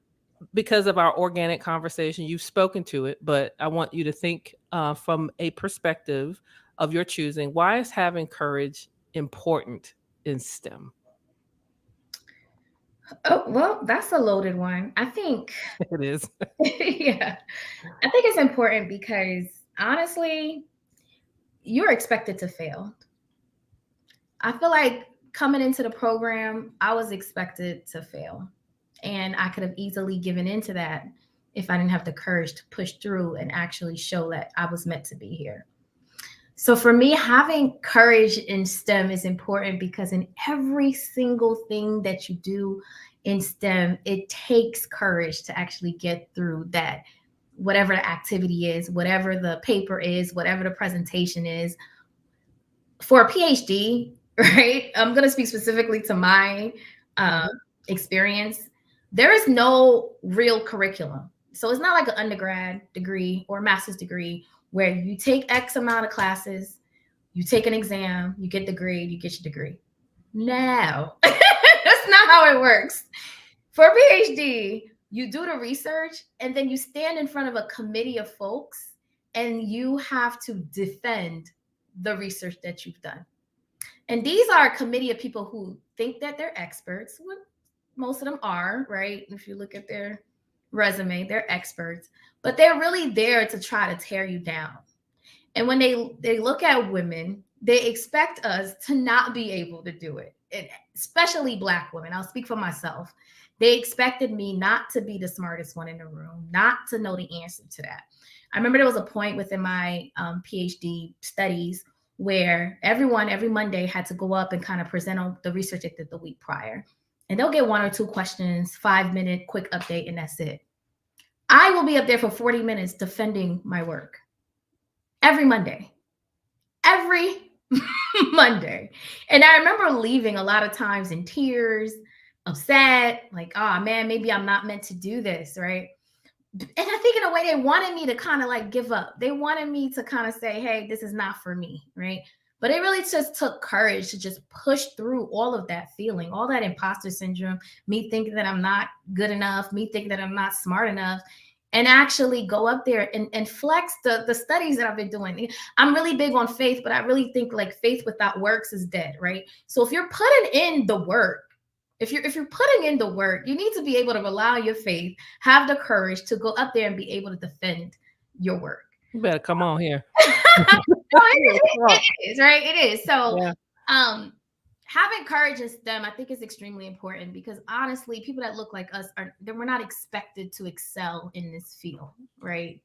because of our organic conversation, you've spoken to it, but I want you to think from a perspective of your choosing. Why is having courage important in STEM? Oh, well, that's a loaded one. I think, It is. yeah, I think it's important because honestly, you're expected to fail. I feel like coming into the program, I was expected to fail. And I could have easily given into that if I didn't have the courage to push through and actually show that I was meant to be here. So for me, having courage in STEM is important because in every single thing that you do in STEM, it takes courage to actually get through that, whatever the activity is, whatever the paper is, whatever the presentation is. For a PhD, right? I'm going to speak specifically to my experience. There is no real curriculum. So it's not like an undergrad degree or master's degree where you take X amount of classes, you take an exam, you get the grade, you get your degree. No, that's not how it works. For a PhD, you do the research and then you stand in front of a committee of folks and you have to defend the research that you've done. And these are a committee of people who think that they're experts. Well, most of them are, right? If you look at their resume, they're experts, but they're really there to try to tear you down. And when they look at women, they expect us to not be able to do it, and especially Black women. I'll speak for myself. They expected me not to be the smartest one in the room, not to know the answer to that. I remember there was a point within my PhD studies where everyone every Monday had to go up and kind of present on the research they did the week prior. And they'll get 1 or 2 questions, 5-minute quick update, and that's it. I will be up there for 40 minutes defending my work every Monday. Every Monday. And I remember leaving a lot of times in tears, upset, like, oh man, maybe I'm not meant to do this, right? And I think in a way they wanted me to kind of like give up. They wanted me to kind of say, hey, this is not for me, right? But it really just took courage to just push through all of that feeling, all that imposter syndrome, me thinking that I'm not good enough, me thinking that I'm not smart enough, and actually go up there and flex the studies that I've been doing. I'm really big on faith, but I really think like faith without works is dead, right? So if you're putting in the work, if you're putting in the work, you need to be able to rely on your faith, have the courage to go up there and be able to defend your work. You better come on here. It is, right? It is. So Yeah. Having courage in STEM, I think, is extremely important because honestly, people that look like us we're not expected to excel in this field, right?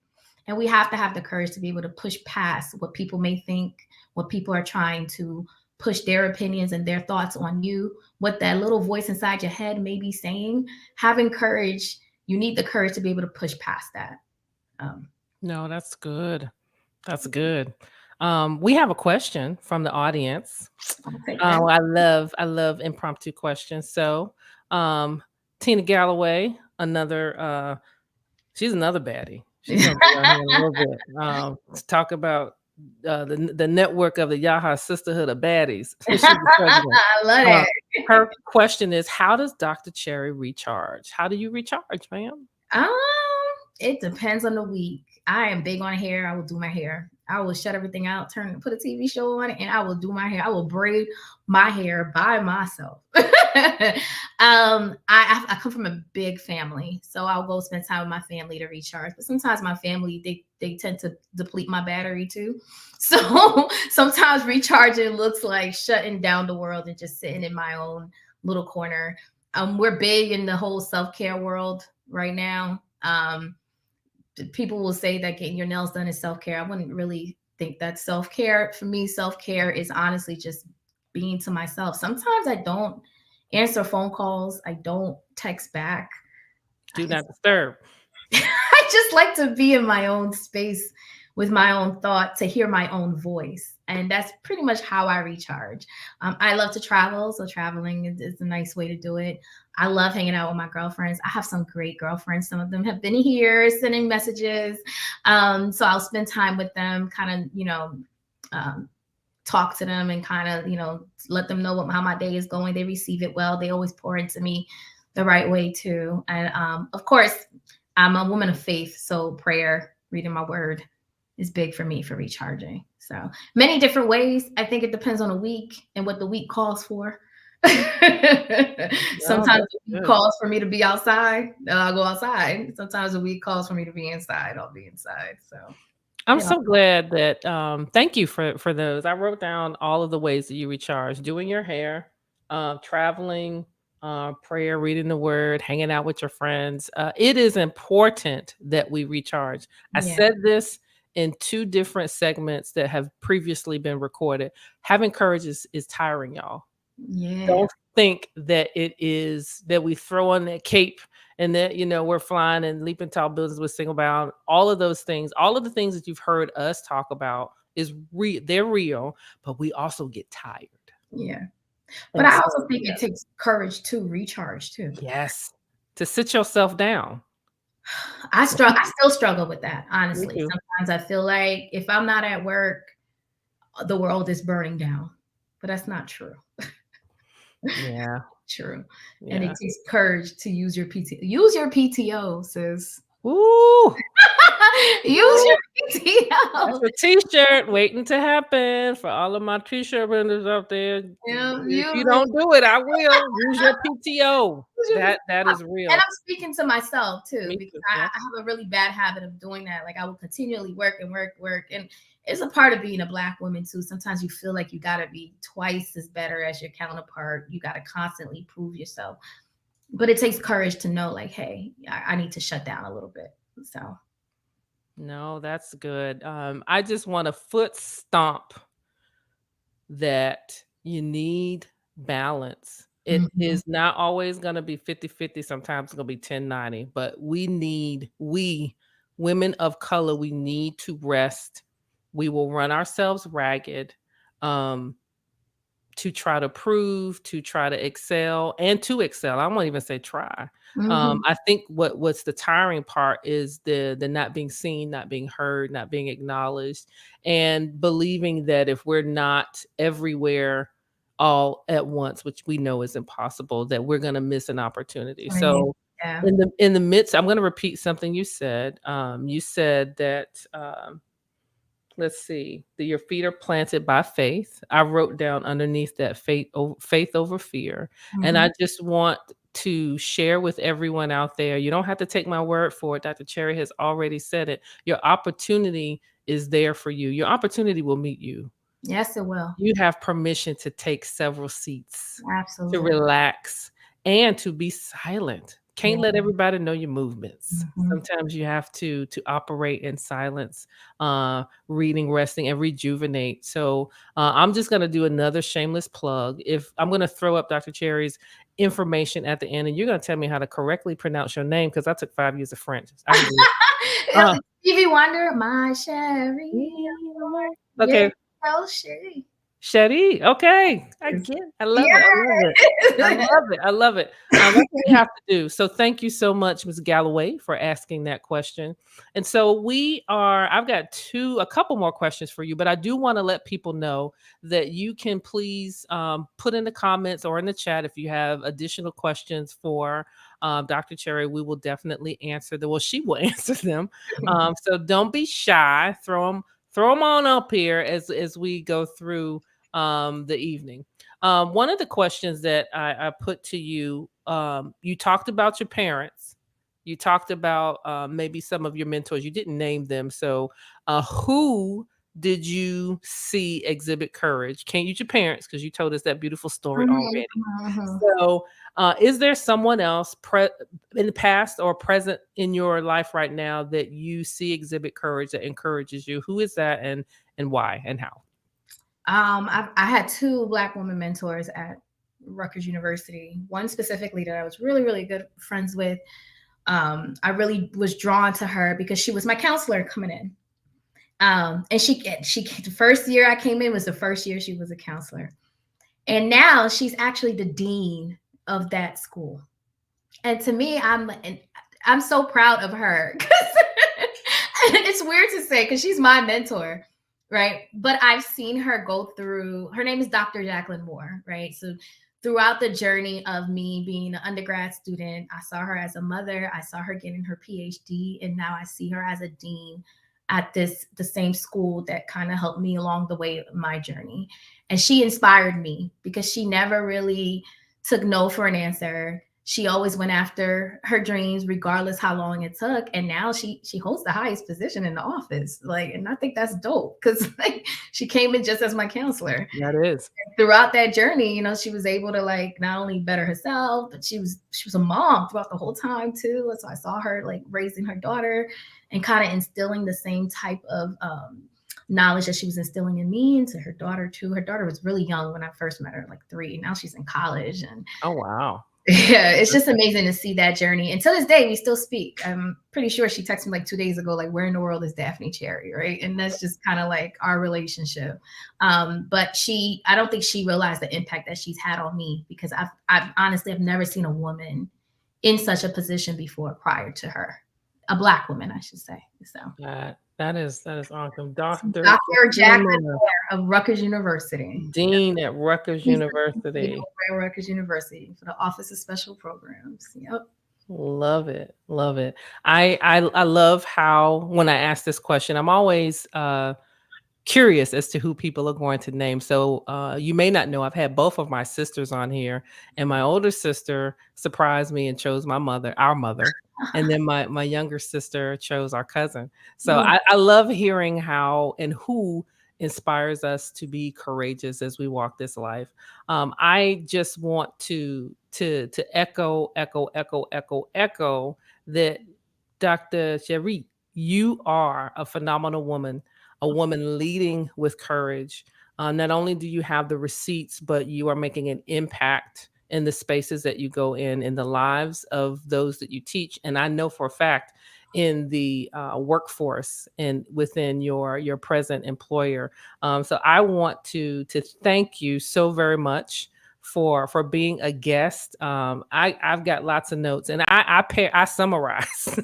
And we have to have the courage to be able to push past what people may think, what people are trying to push their opinions and their thoughts on you, what that little voice inside your head may be saying. Having courage, you need the courage to be able to push past that. Um, No, that's good. That's good. We have a question from the audience. I'll take that. I love impromptu questions. So, um, Tina Galloway, she's another baddie. She's gonna be on here in a little bit. To talk about the network of the Yaha Sisterhood of Baddies. She's the president. I love Uh, it. Her question is, how does Dr. Chery recharge? How do you recharge, ma'am? Um, it depends on the week. I am big on hair. I will do my hair. I will shut everything out, put a TV show on it, and I will do my hair. I will braid my hair by myself. I come from a big family, so I'll go spend time with my family to recharge. But sometimes my family they tend to deplete my battery too. So sometimes recharging looks like shutting down the world and just sitting in my own little corner. We're big in the whole self-care world right now. People will say that getting your nails done is self-care. I wouldn't really think that's self-care. For me, self-care is honestly just being to myself. Sometimes I don't answer phone calls. I don't text back. Do not disturb. I just like to be in my own space with my own thought, to hear my own voice. And that's pretty much how I recharge. I love to travel, so traveling is a nice way to do it. I love hanging out with my girlfriends. I have some great girlfriends. Some of them have been here sending messages. So I'll spend time with them, kind of, talk to them and kind of, let them know how my day is going. They receive it well. They always pour into me the right way too. And of course, I'm a woman of faith, so prayer, reading my word is big for me for recharging. So many different ways. I think it depends on the week and what the week calls for. Sometimes the week calls for me to be outside, I'll go outside. Sometimes the week calls for me to be inside, I'll be inside. So I'm so glad that thank you for those. I wrote down all of the ways that you recharge: doing your hair, traveling, prayer, reading the word, hanging out with your friends. It is important that we recharge. I said this in 2 different segments that have previously been recorded. Having courage is tiring, y'all. Don't think that it is that we throw on that cape and that, we're flying and leaping tall buildings with single bound. All of those things, all of the things that you've heard us talk about is real. They're real, but we also get tired. Yeah. But I also think it takes courage to recharge too. Yes. To sit yourself down. I still struggle with that, honestly. Sometimes I feel like if I'm not at work, the world is burning down. But that's not true. Yeah. True. Yeah. And it takes courage to use your PTO. Use your PTO, sis. Woo! Use your PTO. That's a t-shirt waiting to happen for all of my t-shirt vendors out there. If you don't do it, I will. Use your PTO. That is real. And I'm speaking to myself too, because I have a really bad habit of doing that. Like I will continually work. And it's a part of being a Black woman too. Sometimes you feel like you got to be twice as better as your counterpart. You got to constantly prove yourself. But it takes courage to know, like, hey, I need to shut down a little bit. So. No, that's good. I just want to foot stomp that you need balance. It is not always going to be 50-50. Sometimes it's going to be 10-90, but we women of color, we need to rest. We will run ourselves ragged to try to prove, to try to excel, and to excel. I won't even say try. I think what's the tiring part is the not being seen, not being heard, not being acknowledged, and believing that if we're not everywhere all at once, which we know is impossible, that we're going to miss an opportunity. So in the midst, I'm going to repeat something you said. You said that let's see, that your feet are planted by faith. I wrote down underneath that faith over fear. And I just want to share with everyone out there, you don't have to take my word for it. Dr. Chery has already said it. Your opportunity is there for you. Your opportunity will meet you. Yes, it will. You have permission to take several seats. Absolutely. To relax and to be silent. Can't let everybody know your movements. Mhm. Sometimes you have to operate in silence, reading, resting, and rejuvenate. So I'm just gonna do another shameless plug. If I'm gonna throw up Dr. Chery's information at the end, and you're gonna tell me how to correctly pronounce your name because I took 5 years of French. I can do it. Yep, Stevie Wonder, my Sherry. Yeah, Okay, oh Sherry. Chery. Okay, I get it. I love it. I love it. I Yeah. love it. I love it. That's what we have to do. So thank you so much, Ms. Galloway, for asking that question. And so I've got a couple more questions for you, but I do want to let people know that you can please put in the comments or in the chat if you have additional questions for Dr. Chery. We will definitely answer them. Well, she will answer them. So don't be shy. Throw them on up here as we go through the evening. One of the questions that I put to you, you talked about your parents. You talked about maybe some of your mentors. You didn't name them. So, who did you see exhibit courage? Can't use your parents because you told us that beautiful story Mhm, already. mhm. So, is there someone else in the past or present in your life right now that you see exhibit courage that encourages you? Who is that, and why and how? I had two Black women mentors at Rutgers University. One specifically that I was really, really good friends with. I really was drawn to her because she was my counselor coming in. And she the first year I came in was the first year she was a counselor, and now she's actually the dean of that school. And to me, I'm so proud of her. It's weird to say because she's my mentor, right? But I've seen her go through. Her name is Dr. Jacqueline Moore, right? So throughout the journey of me being an undergrad student, I saw her as a mother. I saw her getting her PhD, and now I see her as a dean at the same school that kind of helped me along the way of my journey. And she inspired me because she never really took no for an answer. She always went after her dreams, regardless how long it took. And now she holds the highest position in the office. Like, and I think that's dope because like she came in just as my counselor. That is. Throughout that journey, she was able to like not only better herself, but she was a mom throughout the whole time too. And so I saw her like raising her daughter and kind of instilling the same type of knowledge that she was instilling in me into her daughter too. Her daughter was really young when I first met her, like 3. Now she's in college, and Oh, wow. yeah, it's just amazing to see that journey. And to this day, we still speak. I'm pretty sure she texted me like 2 days ago, like, where in the world is Daphney Chery, right? And that's just kind of like our relationship. But I don't think she realized the impact that she's had on me because I've honestly, I've never seen a woman in such a position before prior to her, a Black woman, I should say. So That is awesome. Dr. Dr. Jacqueline Moore of Rutgers University. Dean at Rutgers She's University. at Rutgers University for the Office of Special Programs. Yep. Love it. Love it. I love how when I ask this question, I'm always curious as to who people are going to name. So you may not know, I've had both of my sisters on here, and my older sister surprised me and chose our mother. And then my younger sister chose our cousin. So I love hearing how and who inspires us to be courageous as we walk this life. I just want to echo that Dr. Chery, you are a phenomenal woman, a woman leading with courage. Not only do you have the receipts, but you are making an impact in the spaces that you go in the lives of those that you teach. And I know for a fact in the workforce and within your present employer. So I want to thank you so very much for being a guest. I've got lots of notes, and I summarize.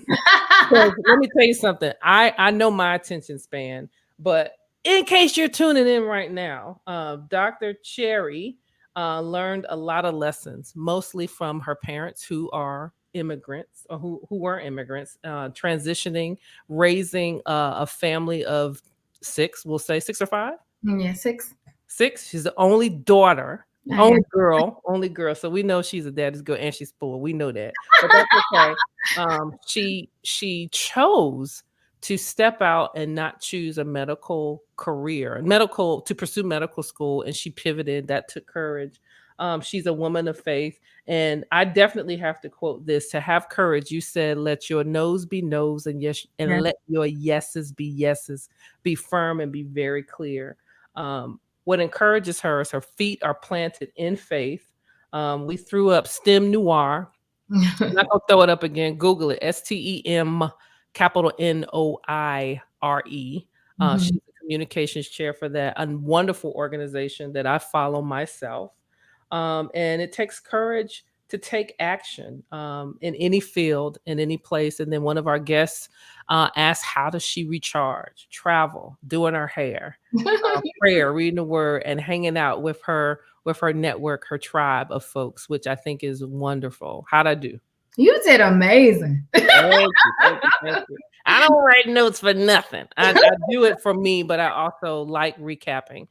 Let me tell you something. I know my attention span, but in case you're tuning in right now, Dr. Chery learned a lot of lessons, mostly from her parents who are immigrants or who were immigrants, transitioning, raising a family of 6, we'll say 6 or 5? Yeah, 6. 6. She's the only daughter, I am. only girl. So we know she's a daddy's girl and she's spoiled. We know that, but that's okay. She chose to step out and not choose a medical career, to pursue medical school, and she pivoted. That took courage. She's a woman of faith. And I definitely have to quote this: to have courage, you said, let your no's be no's and yes, Yeah. and let your yeses be yeses. Be firm and be very clear. What encourages her is her feet are planted in faith. We threw up STEM Noir. I'm not gonna throw it up again. Google it. STEM capital NOIRE. Mhm. She's the communications chair for that, a wonderful organization that I follow myself. And it takes courage to take action in any field, in any place. And then one of our guests asked, how does she recharge? Travel, doing her hair, prayer, reading the word, and hanging out with her network, her tribe of folks, which I think is wonderful. How'd I do? You did amazing. Thank you, thank you, thank you. I don't write notes for nothing. I do it for me, but I also like recapping.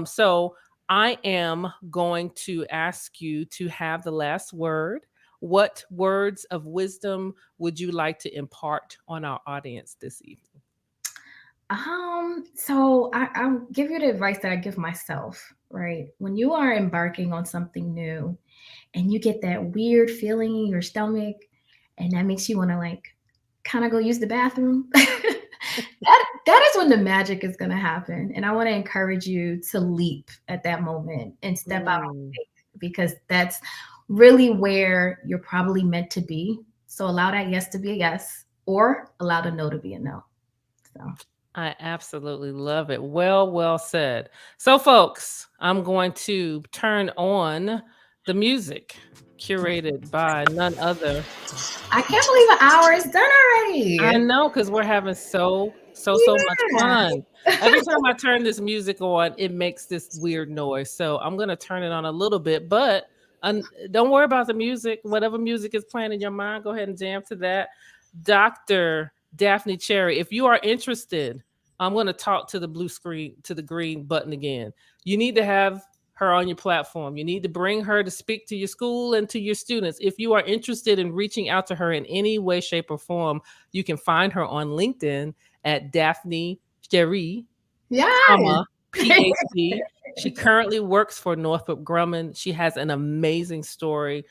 So I am going to ask you to have the last word. What words of wisdom would you like to impart on our audience this evening? I'll give you the advice that I give myself, right? When you are embarking on something new and you get that weird feeling in your stomach, and that makes you want to like kind of go use the bathroom, that is when the magic is gonna happen. And I want to encourage you to leap at that moment and step out on Mm. faith, because that's really where you're probably meant to be. So allow that yes to be a yes, or allow the no to be a no. So I absolutely love it. Well, well said. So, folks, I'm going to turn on the music curated by none other. I can't believe an hour is done I already. know, because we're having so much Yeah. fun. Every time I turn this music on, it makes this weird noise. So I'm gonna turn it on a little bit, but don't worry about the music. Whatever music is playing in your mind, go ahead and jam to that. Dr. Daphney Chery, if you are interested, I'm gonna talk to the blue screen, to the green button again. You need to have her on your platform. You need to bring her to speak to your school and to your students. If you are interested in reaching out to her in any way, shape, or form, you can find her on LinkedIn at Daphney Chery, Yes. PhD. She currently works for Northrop Grumman. She has an amazing story.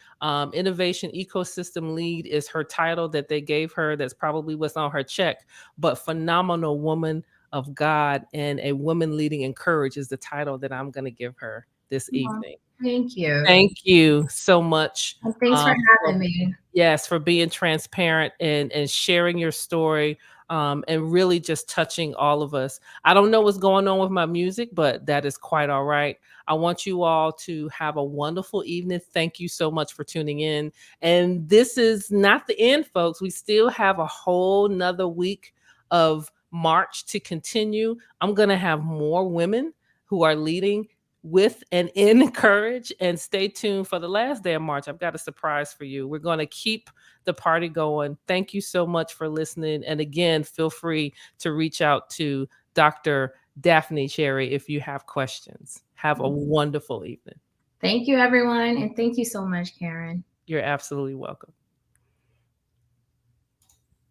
Innovation Ecosystem Lead is her title that they gave her. That's probably what's on her check. But Phenomenal Woman of God and a Woman Leading in Courage is the title that I'm going to give her this Well, evening. thank you. Thank you so much. And thanks for For having me. yes, for being transparent and sharing your story, and really just touching all of us. I don't know what's going on with my music, but that is quite all right. I want you all to have a wonderful evening. Thank you so much for tuning in. And this is not the end, folks. We still have a whole nother week of March to continue. I'm going to have more women who are leading with and in courage. And stay tuned for the last day of March. I've got a surprise for you. We're going to keep the party going. Thank you so much for listening. And again, feel free to reach out to Dr. Daphney Chery if you have questions. Have a wonderful evening. Thank you, everyone. And thank you so much, Karen. You're absolutely welcome.